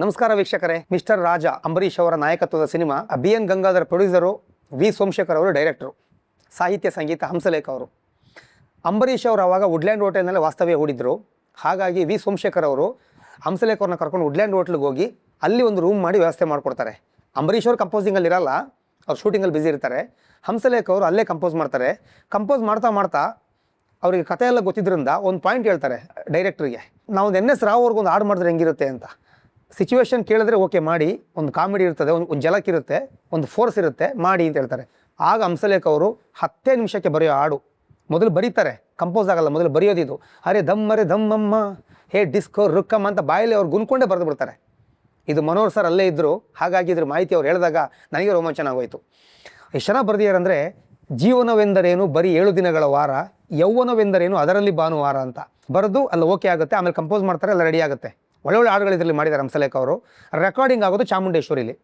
ನಮಸ್ಕಾರ ವೀಕ್ಷಕರೇ. ಮಿಸ್ಟರ್ ರಾಜ ಅಂಬರೀಷ್ ಅವರ ನಾಯಕತ್ವದ ಸಿನಿಮಾ. BN Gangadhar producer, V Somashekhar ಅವರು ಡೈರೆಕ್ಟರು, ಸಾಹಿತ್ಯ ಸಂಗೀತ ಹಂಸಲೇಖ ಅವರು. ಅಂಬರೀಷ್ ಅವರು ಆವಾಗ ವುಡ್ಲ್ಯಾಂಡ್ ಹೋಟೆಲ್ನಲ್ಲಿ ವಾಸ್ತವ್ಯ ಹೂಡಿದ್ರು. ಹಾಗಾಗಿ V ಸೋಮಶೇಖರ್ ಅವರು ಹಂಸಲೇಖ ಅವ್ರನ್ನ ಕರ್ಕೊಂಡು ವುಡ್ಲ್ಯಾಂಡ್ ಹೋಟ್ಲಿಗೆ ಹೋಗಿ ಅಲ್ಲಿ ಒಂದು ರೂಮ್ ಮಾಡಿ ವ್ಯವಸ್ಥೆ ಮಾಡಿಕೊಡ್ತಾರೆ. ಅಂಬರೀಷ್ ಅವರು ಕಂಪೋಸಿಂಗಲ್ಲಿ ಇರಲ್ಲ, ಅವ್ರು ಶೂಟಿಂಗಲ್ಲಿ ಬ್ಯುಸಿ ಇರ್ತಾರೆ. ಹಂಸಲೇಖ ಅವರು ಅಲ್ಲೇ ಕಂಪೋಸ್ ಮಾಡ್ತಾರೆ. ಕಂಪೋಸ್ ಮಾಡ್ತಾ ಮಾಡ್ತಾ ಅವರಿಗೆ ಕಥೆ ಎಲ್ಲ ಗೊತ್ತಿದ್ದರಿಂದ ಒಂದು ಪಾಯಿಂಟ್ ಹೇಳ್ತಾರೆ ಡೈರೆಕ್ಟ್ರಿಗೆ, ನಾವು NS ರಾವ್ ಅವ್ರಿಗೊಂದು ಹಾಡು ಮಾಡಿದ್ರೆ ಹೆಂಗಿರುತ್ತೆ ಅಂತ. ಸಿಚುವೇಶನ್ ಕೇಳಿದ್ರೆ ಓಕೆ ಮಾಡಿ, ಒಂದು ಕಾಮಿಡಿ ಇರ್ತದೆ, ಒಂದು ಜಲಕ್ ಇರುತ್ತೆ, ಒಂದು ಫೋರ್ಸ್ ಇರುತ್ತೆ, ಮಾಡಿ ಅಂತ ಹೇಳ್ತಾರೆ. ಆಗ ಹಂಸಲೇಖ ಅವರು 10 ನಿಮಿಷಕ್ಕೆ ಬರೆಯೋ ಹಾಡು ಮೊದಲು ಬರೀತಾರೆ, ಕಂಪೋಸ್ ಆಗಲ್ಲ, ಮೊದಲು ಬರೆಯೋದಿದು. ಅರೆ ದಮ್ಮರೆ ದಮ್ಮಮ್ಮ ಹೇ ಡಿಸ್ಕೋ ರುಕ್ಕಮ್ಮ ಅಂತ ಬಾಯಲ್ಲಿ ಅವ್ರು ಗುನ್ಕೊಂಡೇ ಬರೆದು ಬಿಡ್ತಾರೆ. ಇದು ಮನೋಹರ್ ಸರ್ ಅಲ್ಲೇ ಇದ್ದರು. ಹಾಗಾಗಿ ಇದ್ರ ಮಾಹಿತಿ ಅವ್ರು ಹೇಳಿದಾಗ ನನಗೆ ರೋಮಾಂಚನ ಆಗೋಯ್ತು. ಎಷ್ಟು ಚೆನ್ನಾಗಿ ಬರೆದಿಯಾರಂದರೆ, ಜೀವನವೆಂದರೇನು ಬರೀ 7 ದಿನಗಳ ವಾರ, ಯೌವನವೆಂದರೇನು ಅದರಲ್ಲಿ ಭಾನುವಾರ ಅಂತ ಬರೆದು ಅಲ್ಲಿ ಓಕೆ ಆಗುತ್ತೆ. ಆಮೇಲೆ ಕಂಪೋಸ್ ಮಾಡ್ತಾರೆ, ಎಲ್ಲ ರೆಡಿ ಆಗುತ್ತೆ. ಒಳ್ಳೊಳ್ಳೆ ಹಾಡುಗಳು ಇದರಲ್ಲಿ ಮಾಡಿದ್ದಾರೆ ಹಂಸಲೇಖ ಅವರು. ರೆಕಾರ್ಡಿಂಗ್ ಆಗೋದು ಚಾಮುಂಡೇಶ್ವರಿಲಿ.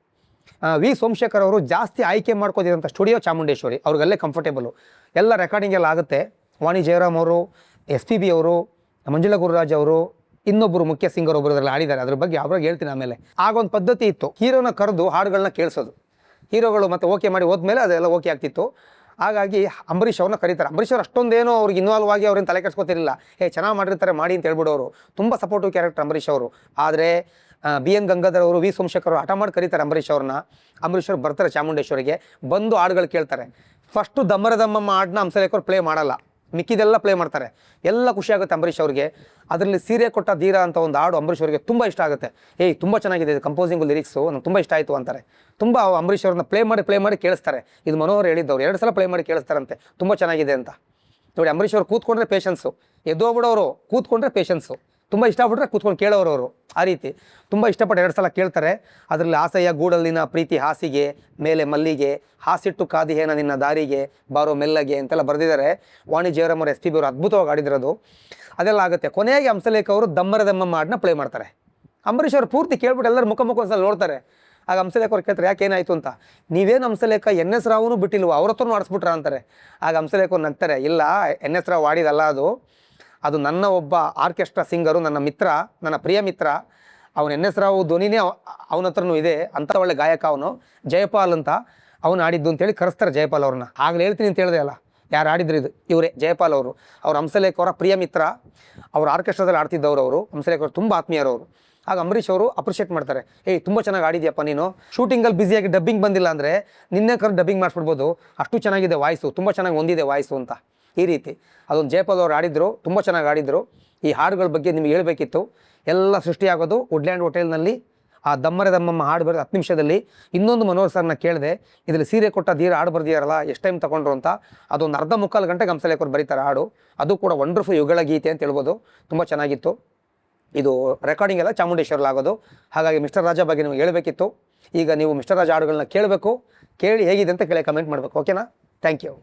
V ಸೋಮಶೇಖರ್ ಅವರು ಜಾಸ್ತಿ ಆಯ್ಕೆ ಮಾಡ್ಕೋದಿರೋಂಥ ಸ್ಟುಡಿಯೋ ಚಾಮುಂಡೇಶ್ವರಿ. ಅವ್ರಿಗೆಲ್ಲೇ ಕಂಫರ್ಟೇಬಲು, ಎಲ್ಲ ರೆಕಾರ್ಡಿಂಗ್ ಎಲ್ಲ ಆಗುತ್ತೆ. ವಾಣಿ ಜಯರಾಮ್ ಅವರು, SPB ಅವರು, ಮಂಜುಳಾ ಗುರುರಾಜ್ ಅವರು, ಇನ್ನೊಬ್ಬರು ಮುಖ್ಯ ಸಿಂಗರ್ ಒಬ್ಬರು ಅದರಲ್ಲಿ ಆಡಿದ್ದಾರೆ. ಅದ್ರ ಬಗ್ಗೆ ಅವ್ರಾಗ ಹೇಳ್ತೀನಿ ಆಮೇಲೆ. ಆಗ ಒಂದು ಪದ್ಧತಿ ಇತ್ತು, ಹೀರೋನ ಕರೆದು ಹಾಡುಗಳನ್ನ ಕೇಳಿಸೋದು. ಹೀರೋಗಳು ಮತ್ತೆ ಓಕೆ ಮಾಡಿ ಹೋದ್ಮೇಲೆ ಅದೆಲ್ಲ ಓಕೆ ಆಗ್ತಿತ್ತು. ಹಾಗಾಗಿ ಅಂಬರೀಷ್ ಅವ್ರನ್ನ ಕರೀತಾರೆ. ಅಂಬರೀಷ್ ಅವರು ಅಷ್ಟೊಂದೇನೋ ಅವ್ರಿಗೆ ಇನ್ವಾಲ್ವ್ ಆಗಿ ಅವ್ರನ್ನ ತಲೆ ಕೆಡಿಸ್ಕೊತಿರಲಿಲ್ಲ. ಚೆನ್ನಾಗಿ ಮಾಡಿರ್ತಾರೆ ಮಾಡಿ ಅಂತ ಹೇಳ್ಬಿಡೋರು. ತುಂಬ ಸಪೋರ್ಟಿವ್ ಕ್ಯಾರೆಕ್ಟರ್ ಅಂಬರೀಷ್ ಅವರು. ಆದರೆ BN ಗಂಗಾಧರ್ ಅವರು, V ಸೋಮಶೇಖರ್ ಅವರು ಹಠ ಮಾಡಿ ಕರೀತಾರೆ ಅಂಬರೀಷ್ ಅವ್ರನ್ನ. ಅಂಬರೀಷ್ ಅವರು ಬರ್ತಾರೆ ಚಾಮುಂಡೇಶ್ವರಿಗೆ, ಬಂದು ಹಾಡುಗಳು ಕೇಳ್ತಾರೆ. ಫಸ್ಟು ದಮ್ಮರ ದಮ್ಮಮ್ಮ ಹಾಡನ್ನ ಹಂಸಲೇಖ ಅವ್ರು ಪ್ಲೇ ಮಾಡಲ್ಲ, ಮಿಕ್ಕಿದೆಲ್ಲ ಪ್ಲೇ ಮಾಡ್ತಾರೆ. ಎಲ್ಲ ಖುಷಿ ಆಗುತ್ತೆ ಅಂಬರೀಷ್ ಅವ್ರಿಗೆ. ಅದರಲ್ಲಿ ಸೀರೆ ಕೊಟ್ಟ ಧೀರ ಅಂತ ಒಂದು ಹಾಡು ಅಂಬರೀಷ್ ಅವರಿಗೆ ತುಂಬ ಇಷ್ಟ ಆಗುತ್ತೆ. ತುಂಬ ಚೆನ್ನಾಗಿದೆ ಇದು, ಕಂಪೋಸಿಂಗು ಲಿರಿಕ್ಸು ನನಗೆ ತುಂಬ ಇಷ್ಟ ಆಯಿತು ಅಂತಾರೆ. ತುಂಬ ಅಂಬರೀಷ್ ಅವ್ರನ್ನ ಪ್ಲೇ ಮಾಡಿ ಕೇಳಿಸ್ತಾರೆ. ಇದು ಮನೋಹರ್ ಹೇಳಿದ್ದವ್ರು, 2 ಸಲ ಪ್ಲೇ ಮಾಡಿ ಕೇಳಿಸ್ತಾರಂತೆ, ತುಂಬ ಚೆನ್ನಾಗಿದೆ ಅಂತ. ನೋಡಿ, ಅಂಬರೀಷ್ ಅವ್ರು ಕೂತ್ಕೊಂಡ್ರೆ ಪೇಷನ್ಸು, ಎದ್ದೋಗ್ಬಿಡೋರು ಕೂತ್ಕೊಂಡ್ರೆ ಪೇಷನ್ಸು, ತುಂಬ ಇಷ್ಟಪಟ್ಟರೆ ಕೂತ್ಕೊಂಡು ಕೇಳೋರವರು. ಆ ರೀತಿ ತುಂಬ ಇಷ್ಟಪಟ್ಟು 2 ಸಲ ಕೇಳ್ತಾರೆ. ಅದರಲ್ಲಿ ಆಸೆಯ ಗೂಡಲ್ಲಿನ ಪ್ರೀತಿ ಹಾಸಿಗೆ ಮೇಲೆ ಮಲ್ಲಿಗೆ, ಹಾಸಿಟ್ಟು ಕಾದಿಹೇನ ನಿನ್ನ ದಾರಿಗೆ ಬಾರೋ ಮೆಲ್ಲಗೆ ಅಂತೆಲ್ಲ ಬರೆದಿದ್ದಾರೆ. ವಾಣಿ ಜಯರಾಮ್ ಅವರು, SPB ಅವರು ಅದ್ಭುತವಾಗಿ ಆಡಿದಿರೋದು. ಅದೆಲ್ಲ ಆಗುತ್ತೆ. ಕೊನೆಗೆ ಹಂಸಲೇಖ ಅವರು ದಮ್ಮರ ದಮ್ಮಮ್ಮ ಹಾಡನ್ನ ಪ್ಲೇ ಮಾಡ್ತಾರೆ. ಅಂಬರೀಷ್ ಅವರು ಪೂರ್ತಿ ಕೇಳ್ಬಿಟ್ಟು ಎಲ್ಲರೂ ಮುಖ ಒಂದ್ಸಲ ನೋಡ್ತಾರೆ. ಆಗ ಹಂಸಲೇಖ ಅವ್ರು ಕೇಳ್ತಾರೆ, ಯಾಕೆ ಏನಾಯಿತು ಅಂತ. ನೀವೇನು ಹಂಸಲೇಖ NS ರಾವ್ನು ಬಿಟ್ಟಿಲ್ವ, ಅವ್ರ ಹತ್ರನೂ ಆಡಿಸ್ಬಿಟ್ರ ಅಂತಾರೆ. ಆಗ ಹಂಸಲೇಖ ಅವ್ರು ನಗ್ತಾರೆ, ಇಲ್ಲ NS ರಾವ್ ಆಡಿದಲ್ಲ ಅದು ನನ್ನ ಒಬ್ಬ ಆರ್ಕೆಸ್ಟ್ರಾ ಸಿಂಗರು, ನನ್ನ ಮಿತ್ರ, ನನ್ನ ಪ್ರಿಯ ಮಿತ್ರ. ಅವನು NS ರಾವ್ ಧ್ವನಿನೇ ಅವನ ಹತ್ರನೂ ಇದೆ, ಅಂಥ ಒಳ್ಳೆ ಗಾಯಕ ಅವನು, ಜಯಪಾಲ್ ಅಂತ, ಅವನು ಆಡಿದ್ದು ಅಂತೇಳಿ ಕರೆಸ್ತಾರೆ ಜಯಪಾಲ್ ಅವ್ರನ್ನ. ಆಗಲೇ ಹೇಳ್ತೀನಿ ಅಂತ ಹೇಳಿದೆ ಅಲ್ಲ, ಯಾರು ಆಡಿದ್ರು ಇದು, ಇವರೇ ಜಯಪಾಲ್ ಅವರು. ಅವ್ರು ಹಂಸಲೇಖ ಅವರ ಪ್ರಿಯ ಮಿತ್ರ, ಅವ್ರು ಆರ್ಕೆಸ್ಟ್ರಾದಲ್ಲಿ ಆಡ್ತಿದ್ದವರು ಅವರು. ಹಂಸಲೇಖ ಅವರು ತುಂಬ ಆತ್ಮೀಯರವರು. ಆಗ ಅಂಬರೀಷ್ ಅವರು ಅಪ್ರಿಷಿಯೇಟ್ ಮಾಡ್ತಾರೆ, ತುಂಬ ಚೆನ್ನಾಗಿ ಆಡಿದ್ಯಪ್ಪ ನೀನು, ಶೂಟಿಂಗಲ್ಲಿ ಬ್ಯುಸಿಯಾಗಿ ಡಬ್ಬಿಂಗ್ ಬಂದಿಲ್ಲ ಅಂದರೆ ನಿನ್ನೆ ಕರೆದು ಡಬ್ಬಿಂಗ್ ಮಾಡಿಸ್ಬಿಡ್ಬೋದು, ಅಷ್ಟು ಚೆನ್ನಾಗಿದೆ ವಾಯ್ಸು, ತುಂಬ ಚೆನ್ನಾಗಿ ಹೊಂದಿದೆ ವಾಯ್ಸು ಅಂತ. ಈ ರೀತಿ ಅದೊಂದು ಜಯಪಾಲ್ ಅವರು ಆಡಿದ್ರು, ತುಂಬ ಚೆನ್ನಾಗಿ ಆಡಿದರು. ಈ ಹಾಡುಗಳ ಬಗ್ಗೆ ನಿಮಗೆ ಹೇಳಬೇಕಿತ್ತು. ಎಲ್ಲ ಸೃಷ್ಟಿಯಾಗೋದು ವುಡ್ಲ್ಯಾಂಡ್ ಹೋಟೆಲ್ನಲ್ಲಿ. ಆ ದಮ್ಮರೆ ದಮ್ಮಮ್ಮ ಹಾಡು ಬರೆದು 10 ನಿಮಿಷದಲ್ಲಿ. ಇನ್ನೊಂದು ಮನೋಹರ್ ಸರ್ನ ಕೇಳಿದೆ, ಇದರಲ್ಲಿ ಸೀರೆ ಕೊಟ್ಟ ಧೀರ ಹಾಡು ಬರ್ದಿಯಾರಲ್ಲ, ಎಷ್ಟು ಟೈಮ್ ತೊಗೊಂಡ್ರು ಅಂತ. ಅದೊಂದು ಅರ್ಧ ಮುಕ್ಕಾಲು ಗಂಟೆಗೆ ಹಂಸಲೇಖ ಅವ್ರು ಬರೀತಾರೆ ಹಾಡು. ಅದು ಕೂಡ ವಂಡರ್ಫುಲ್ ಯುಗಳ ಗೀತೆ ಅಂತ ಹೇಳ್ಬೋದು, ತುಂಬ ಚೆನ್ನಾಗಿತ್ತು. ಇದು ರೆಕಾರ್ಡಿಂಗ್ ಎಲ್ಲ ಚಾಮುಂಡೇಶ್ವರಲ್ಲಿ ಆಗೋದು. ಹಾಗಾಗಿ ಮಿಸ್ಟರ್ ರಾಜ ಬಗ್ಗೆ ನಿಮಗೆ ಹೇಳಬೇಕಿತ್ತು. ಈಗ ನೀವು ಮಿಸ್ಟರ್ ರಾಜ ಹಾಡುಗಳನ್ನ ಕೇಳಬೇಕು, ಕೇಳಿ ಹೇಗಿದೆ ಅಂತ ಕೇಳಿ ಕಮೆಂಟ್ ಮಾಡಬೇಕು. ಓಕೆನಾ? Thank you.